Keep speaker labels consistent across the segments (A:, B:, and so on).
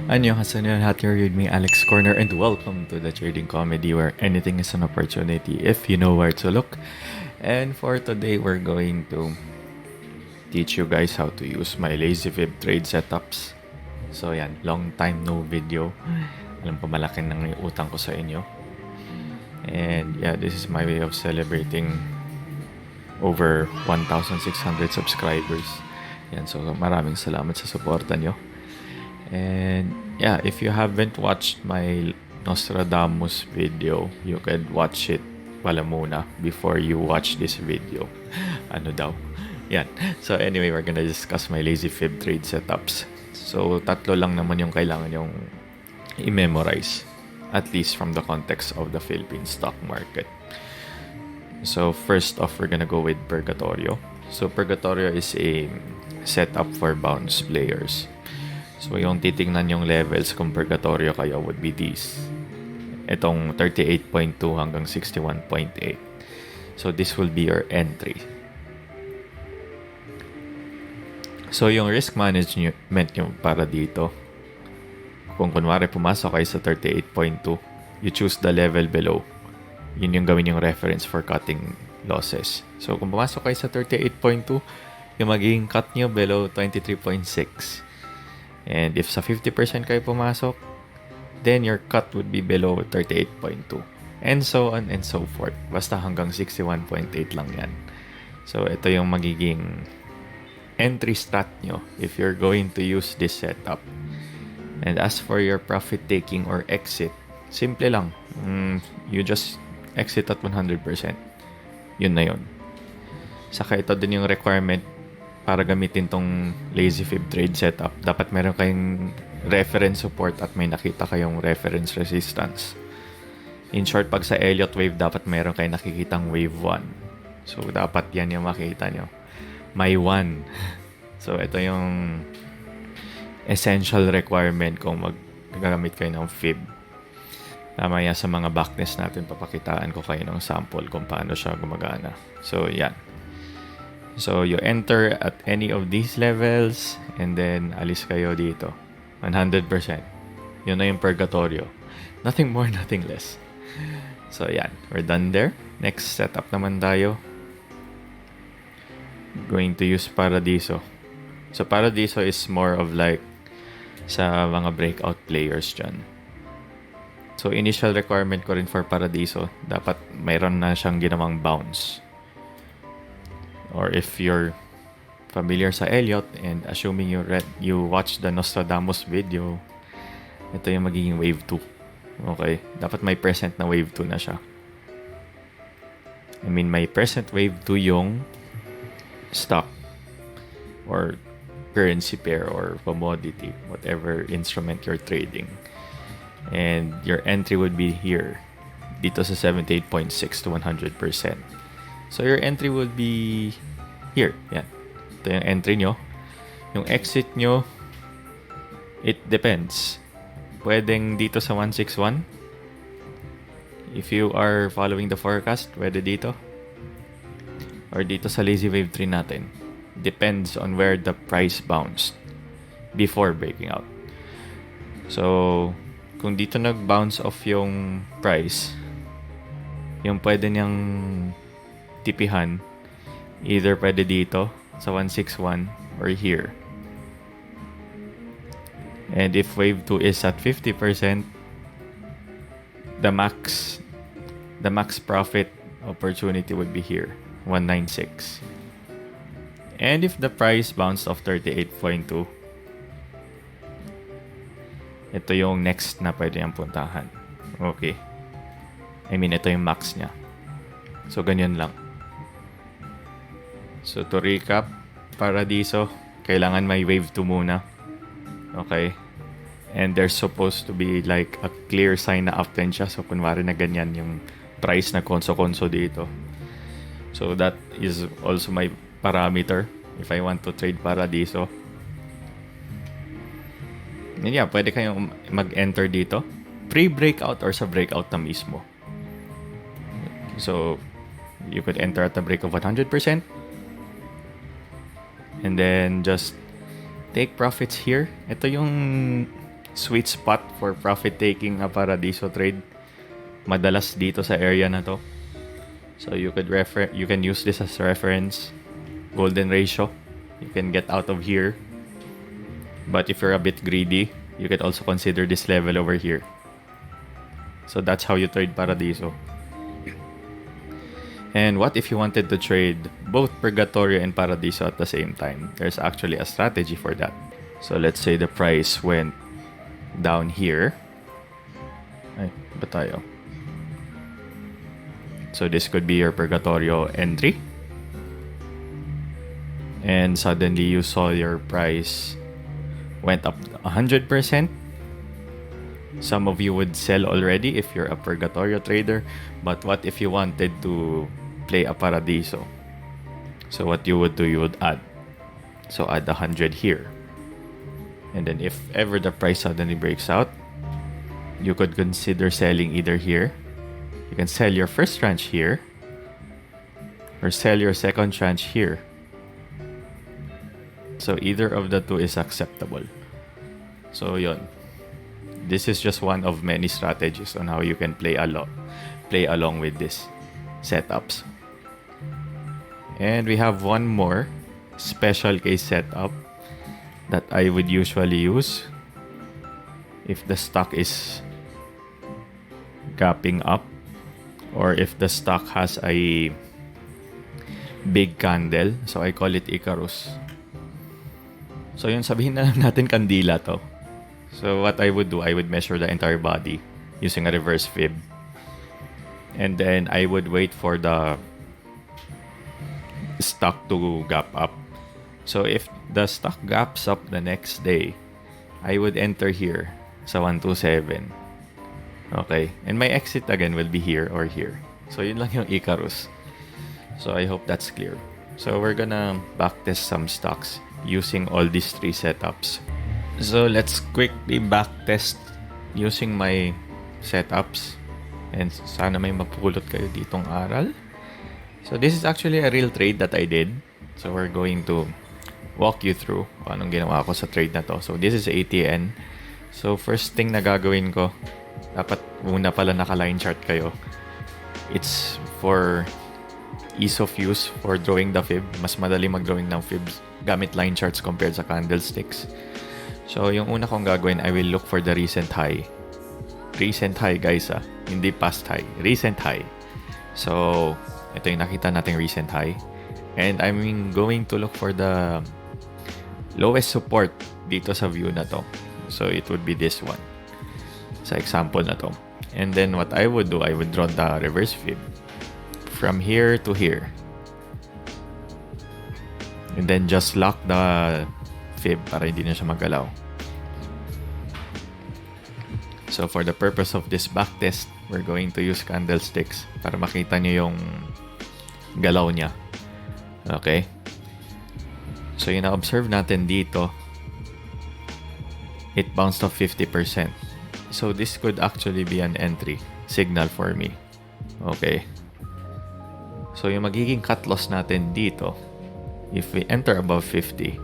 A: Annyeonghaseyo, here with me, Alex Corner, and welcome to the Trading Comedy where anything is an opportunity if you know where to look. And for today, we're going to teach you guys how to use my lazy fib trade setups. So yan, long time no video. Alam ko malaki nang utang ko sa inyo. And yeah, this is my way of celebrating over 1,600 subscribers. Yan, so maraming salamat sa suporta nyo. And yeah, if you haven't watched my Nostradamus video, you can watch it pala muna before you watch this video. Ano daw? Yan. So anyway, we're gonna discuss my lazy fib trade setups. So tatlo lang naman yung kailangan yung i-memorize, at least from the context of the Philippine stock market. So first off, we're gonna go with Purgatorio. So Purgatorio is a setup for bounce players. So yung titingnan yung levels kung Purgatorio kayo would be these. Itong 38.2 hanggang 61.8. So this will be your entry. So yung risk management nyo para dito, kung kunwari pumasok kayo sa 38.2, you choose the level below. Yun yung gawin yung reference for cutting losses. So kung pumasok kayo sa 38.2, yung magiging cut nyo below 23.6. And if sa 50% kayo pumasok, then your cut would be below 38.2. And so on and so forth. Basta hanggang 61.8 lang yan. So ito yung magiging entry strat nyo if you're going to use this setup. And as for your profit taking or exit, simple lang. You just exit at 100%. Yun na yun. Saka ito din yung requirement para gamitin tong lazy fib trade setup. Dapat meron kayong reference support at may nakita kayong reference resistance. In short, pag sa Elliott wave, dapat meron kayong nakikitang wave 1. So, dapat yan yung makita nyo. May 1. So, ito yung essential requirement kung magagamit kayo ng fib. Mamaya sa mga backtest natin, papakitaan ko kayo ng sample kung paano siya gumagana. So, yan. So, you enter at any of these levels and then alis kayo dito. 100%. Yun na yung Purgatorio. Nothing more, nothing less. So, yan. We're done there. Next setup naman tayo. Going to use Paradiso. So, Paradiso is more of like sa mga breakout players dyan. So, initial requirement ko rin for Paradiso, dapat mayroon na siyang ginawang bounce. Or if you're familiar sa Elliott and assuming you watched the Nostradamus video, ito yung magiging wave 2. Okay? Dapat may present na wave 2 na siya. I mean, may present wave 2 yung stock or currency pair or commodity, whatever instrument you're trading. And your entry would be here, dito sa 78.6 to 100%. So, your entry would be here. Yan. Ito yung entry nyo. Yung exit nyo, it depends. Pwedeng dito sa 161. If you are following the forecast, pwede dito. Or dito sa lazy wave 3 natin. Depends on where the price bounced before breaking out. So, kung dito nag-bounce off yung price, yung pwede niyang tipihan, either pwede dito sa 161 or here. And if wave 2 is at 50%, the max profit opportunity would be here, 196. And if the price bounced off 38.2, ito yung next na pwede niyang puntahan. Okay. I mean, ito yung max niya. So, ganyan lang. So, to recap, Paradiso, kailangan may wave 2 muna. Okay? And there's supposed to be like a clear sign na uptrend siya. So, kunwari na ganyan yung price na konso-konso dito. So, that is also my parameter if I want to trade Paradiso. And yeah, pwede kayong mag-enter dito. Pre-breakout or sa breakout na mismo. So, you could enter at the break of 100%. And then, just take profits here. Ito yung sweet spot for profit taking a Paradiso trade. Madalas dito sa area na to. So you can use this as reference. Golden ratio. You can get out of here. But if you're a bit greedy, you could also consider this level over here. So that's how you trade Paradiso. And what if you wanted to trade both Purgatorio and Paradiso at the same time? There's actually a strategy for that. So let's say the price went down here. Ay, ba tayo? So this could be your Purgatorio entry. And suddenly you saw your price went up 100%. Some of you would sell already if you're a Purgatorio trader. But what if you wanted to play a Paradiso? So what you would do, you would add. So add 100 here. And then if ever the price suddenly breaks out, you could consider selling either here. You can sell your first tranche here, or sell your second tranche here. So either of the two is acceptable. So yun. This is just one of many strategies on how you can play along with this setups. And we have one more special case setup that I would usually use if the stock is gapping up, or if the stock has a big candle. So I call it Icarus. So yun, sabihin na lang natin kandila to. So what I would do, I would measure the entire body using a reverse fib. And then I would wait for the stock to gap up. So if the stock gaps up the next day, I would enter here sa 127. Okay. And my exit again will be here or here. So yun lang yung Icarus. So I hope that's clear. So we're gonna backtest some stocks using all these three setups. So let's quickly backtest using my setups. And sana may mapulot kayo ditong aral. So this is actually a real trade that I did. So we're going to walk you through kung anong ginawa ko sa trade na to. So this is ATN. So first thing na gagawin ko, dapat muna pala naka-line chart kayo. It's for ease of use for drawing the fib. Mas madali mag-drawing ng fibs gamit line charts compared sa candlesticks. So yung una kong gagawin, I will look for the recent high. Recent high guys hindi past high. Recent high. So ito yung nakita nating recent high. And I'm going to look for the lowest support dito sa view na to. So it would be this one. Sa example na to. And then what I would do, I would draw the reverse fib from here to here. And then just lock the fib para hindi na siya magalaw. So for the purpose of this backtest, we're going to use candlesticks para makita nyo yung galaw niya. Okay? So yung na-observe natin dito, it bounced off 50%. So this could actually be an entry signal for me. Okay? So yung magiging cut loss natin dito, if we enter above 50,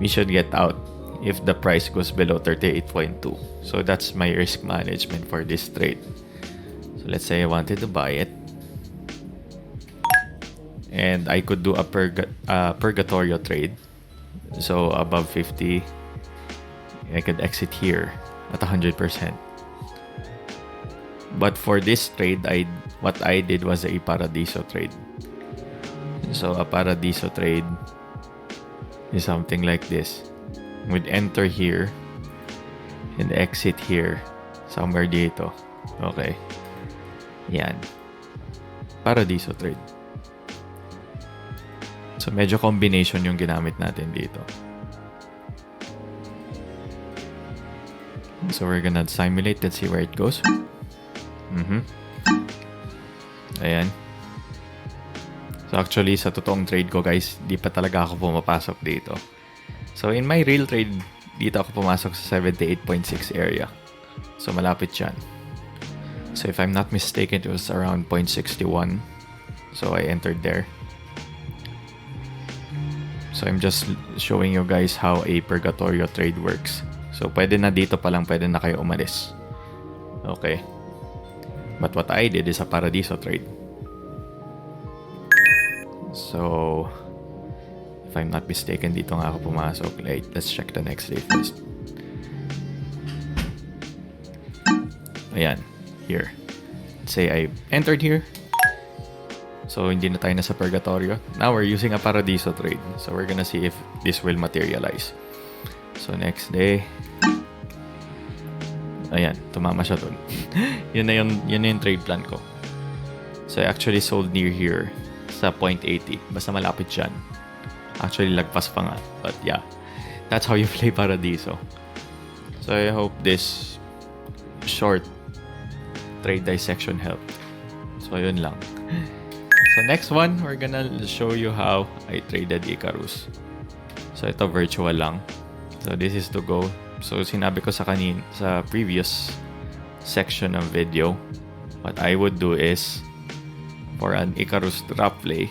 A: we should get out if the price goes below 38.2. So that's my risk management for this trade. So let's say I wanted to buy it. And I could do a Purgatorio trade. So above 50, I could exit here at 100%. But for this trade, what I did was a Paradiso trade. So a Paradiso trade is something like this. We'd enter here and exit here somewhere dito. Okay. Yan. Paradiso trade. So medyo combination yung ginamit natin dito. So we're gonna simulate. Let's see where it goes. Ayan. So actually, sa totoong trade ko guys, di pa talaga ako pumapasok dito. So in my real trade, dito ako pumasok sa 78.6 area. So malapit yan. So if I'm not mistaken, it was around 0.61. So I entered there. So I'm just showing you guys how a Purgatorio trade works. So, pwede na dito pa lang, pwede na kayo umalis. Okay. But what I did is a Paradiso trade. So, if I'm not mistaken, dito nga ako pumasok. Let's check the next day first. Ayan. Here. Let's say I entered here. So, hindi na tayo nasa purgatorio. Now, we're using a Paradiso trade. So, we're gonna see if this will materialize. So, next day. Ayan, tumama siya dun. yun na yung trade plan ko. So, I actually sold near here sa 0.80. Basta malapit dyan. Actually, lagpas pa nga. But yeah, that's how you play Paradiso. So, I hope this short trade dissection helped. So, yun lang. So, next one, we're gonna show you how I traded Icarus. So, ito virtual lang. So, this is to go. So, sinabi ko sa previous section ng video, what I would do is, for an Icarus drop play,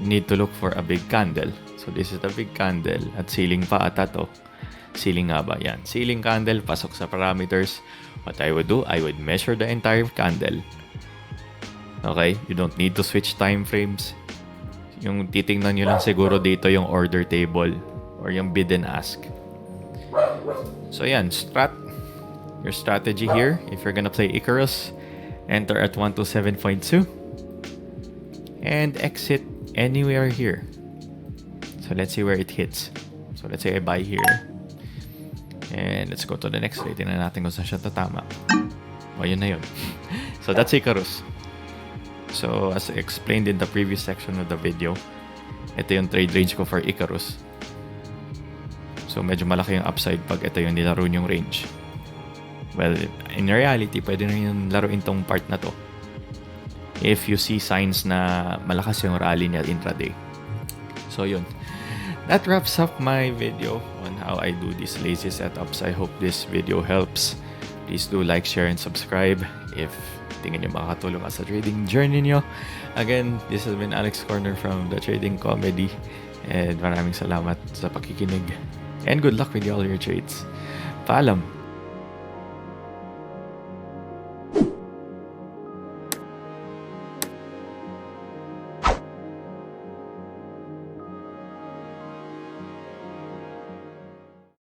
A: you need to look for a big candle. So, this is the big candle. At ceiling pa ata to. Ceiling nga ba? Yan. Ceiling candle, pasok sa parameters. What I would do, I would measure the entire candle. Okay? You don't need to switch time frames. Yung titingnan nyo lang siguro dito yung order table or yung bid and ask. So yan, your strategy here, if you're gonna play Icarus, enter at 127.2 and exit anywhere here. So let's see where it hits. So let's say I buy here and let's go to the next trade. Tingnan natin kung saan siya tatama. O, yun na yun. So that's Icarus. So, as explained in the previous section of the video, ito yung trade range ko for Icarus. So, medyo malaki yung upside pag ito yung nilaro yung range. Well, in reality, pwede na yung laruin tong part na to. If you see signs na malakas yung rally niya intraday. So, yun. That wraps up my video on how I do these lazy setups. I hope this video helps. Please do like, share, and subscribe if tingin nyo makakatulong sa trading journey nyo. Again, this has been Alex Corner from The Trading Comedy. And maraming salamat sa pakikinig. And good luck with all your trades. Paalam!